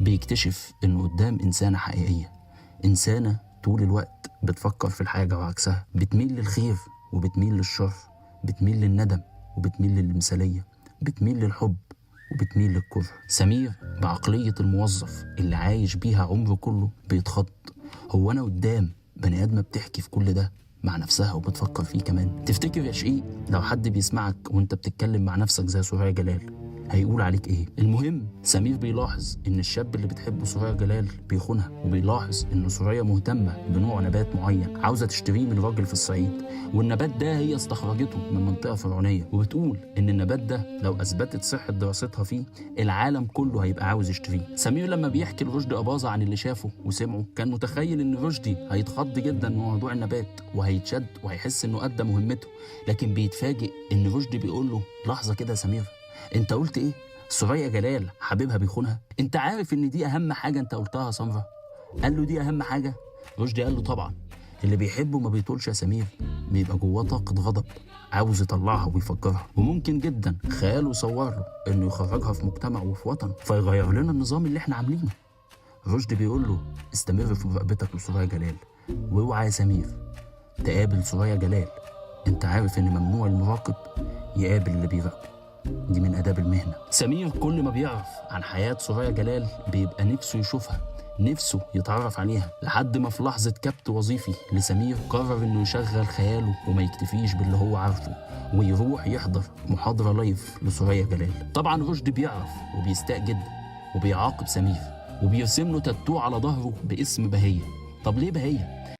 بيكتشف إنه قدام إنسانة حقيقية، إنسانة طول الوقت بتفكر في الحاجة وعكسها، بتميل للخير وبتميل للشر، بتميل للندم وبتميل للمثالية، بتميل للحب وبتميل للكره. سمير بعقلية الموظف اللي عايش بيها عمره كله بيتخض، هو أنا قدام بني آدمة بتحكي في كل ده مع نفسها وبتفكر فيه كمان؟ تفتكر يا شقيق لو حد بيسمعك وانت بتتكلم مع نفسك زي سوريا جلال هيقول عليك ايه؟ المهم سمير بيلاحظ ان الشاب اللي بتحبه سوريا جلال بيخونها، وبيلاحظ ان سوريا مهتمه بنوع نبات معين عاوزه تشتريه من راجل في الصعيد، والنبات ده هي استخرجته من منطقه فرعونيه، وبتقول ان النبات ده لو اثبتت صحه دراستها فيه العالم كله هيبقى عاوز يشتريه. سمير لما بيحكي لرشدي اباظه عن اللي شافه وسمعه كان متخيل ان رشدي هيتخض جدا من موضوع النبات وهيتشد وهيحس انه ادى مهمته، لكن بيتفاجئ ان رشدي بيقول له لحظه كده يا سمير، انت قلت ايه؟ سوريا جلال حبيبها بيخونها؟ انت عارف ان دي اهم حاجه انت قلتها يا سمره؟ قال له دي اهم حاجه؟ رشدي قال له طبعا، اللي بيحبه ما بيطولش يا سمير، بيبقى جواه طاقه غضب عاوز يطلعها ويفجرها، وممكن جدا خياله يصور له انه يخرجها في مجتمع وفي وطن فيغير لنا النظام اللي احنا عاملينه. رشدي بيقول له استمر في مراقبتك لسوريا جلال، واوعى يا سمير تقابل سوريا جلال، انت عارف ان ممنوع المراقب يقابل اللي بيراقبه، دي من آداب المهنة. سمير كل ما بيعرف عن حياة سوريا جلال بيبقى نفسه يشوفها، نفسه يتعرف عليها، لحد ما في لحظة كبت وظيفي لسمير قرر انه يشغل خياله وما يكتفيش باللي هو عارفه ويروح يحضر محاضرة لايف لسوريا جلال. طبعا رشدي بيعرف وبيستاء جدا وبيعاقب سمير وبيرسم له تاتو على ظهره باسم بهية. طب ليه بهية؟